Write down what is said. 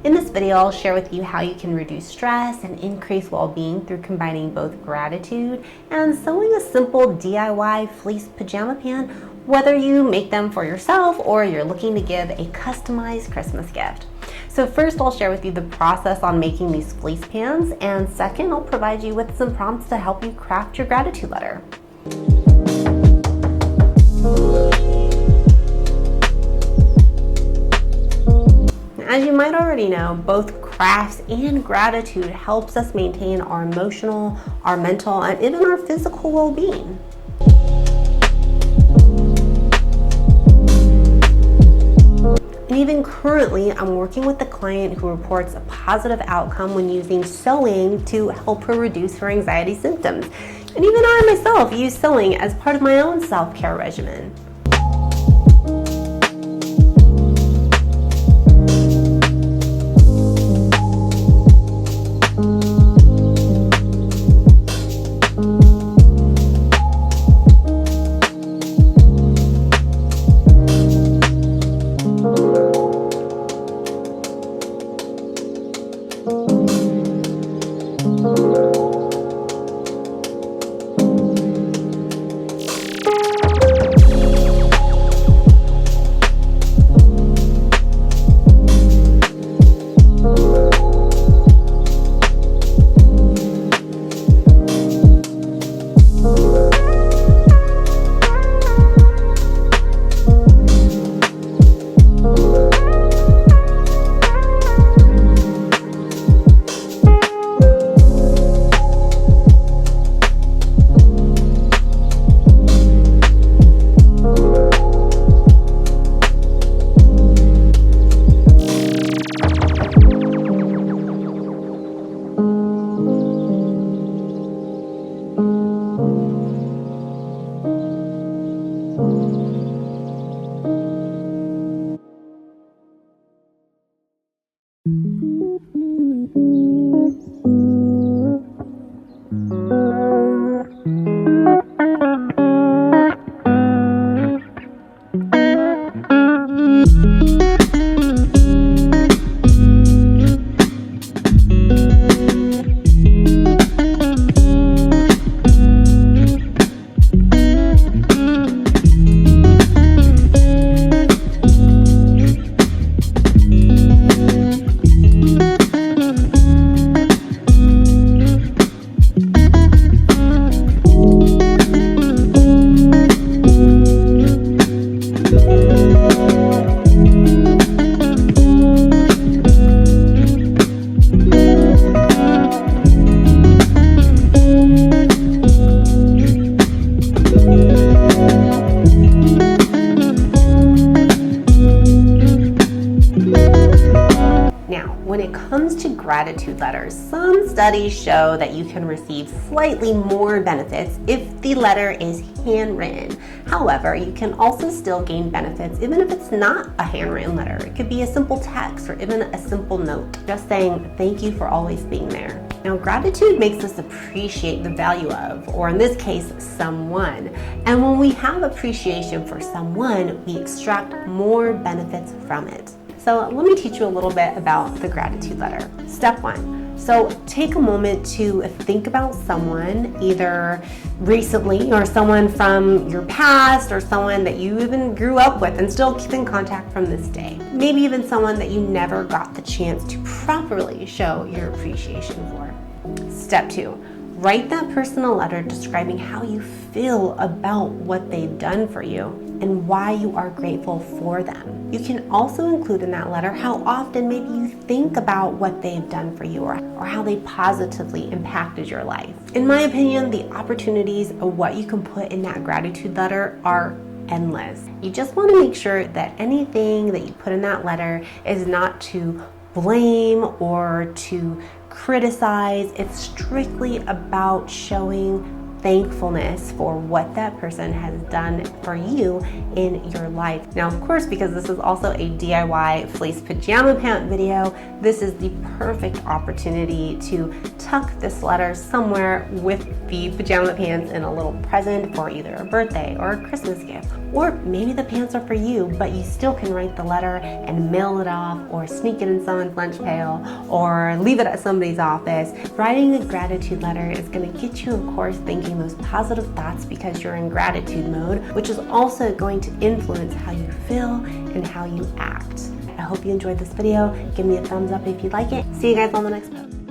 In this video, I'll share with you how you can reduce stress and increase well-being through combining both gratitude and sewing a simple DIY fleece pajama pant, whether you make them for yourself or you're looking to give a customized Christmas gift. So first, I'll share with you the process on making these fleece pants, and second, I'll provide you with some prompts to help you craft your gratitude letter. As you might already know, both crafts and gratitude helps us maintain our emotional, our mental, and even our physical well-being. And even currently, I'm working with a client who reports a positive outcome when using sewing to help her reduce her anxiety symptoms. And even I myself use sewing as part of my own self-care regimen. When it comes to gratitude letters, some studies show that you can receive slightly more benefits if the letter is handwritten. However, you can also still gain benefits even if it's not a handwritten letter. It could be a simple text or even a simple note, just saying thank you for always being there. Now, gratitude makes us appreciate the value of, or in this case, someone. And when we have appreciation for someone, we extract more benefits from it. So let me teach you a little bit about the gratitude letter. Step one. So take a moment to think about someone, either recently or someone from your past or someone that you even grew up with and still keep in contact from this day. Maybe even someone that you never got the chance to properly show your appreciation for. Step two. Write that person a letter describing how you feel about what they've done for you and why you are grateful for them. You can also include in that letter how often maybe you think about what they've done for you or how they positively impacted your life. In my opinion, the opportunities of what you can put in that gratitude letter are endless. You just want to make sure that anything that you put in that letter is not to blame or to criticize. It's strictly about showing thankfulness for what that person has done for you in your life. Now, of course, because this is also a DIY fleece pajama pant video, this is the perfect opportunity to tuck this letter somewhere with the pajama pants in a little present for either a birthday or a Christmas gift. Or maybe the pants are for you, but you still can write the letter and mail it off, or sneak it in someone's lunch pail, or leave it at somebody's office. Writing a gratitude letter is going to get you, of course, thinking those positive thoughts because you're in gratitude mode, which is also going to influence how you feel and how you act. I hope you enjoyed this video. Give me a thumbs up if you like it. See you guys on the next post.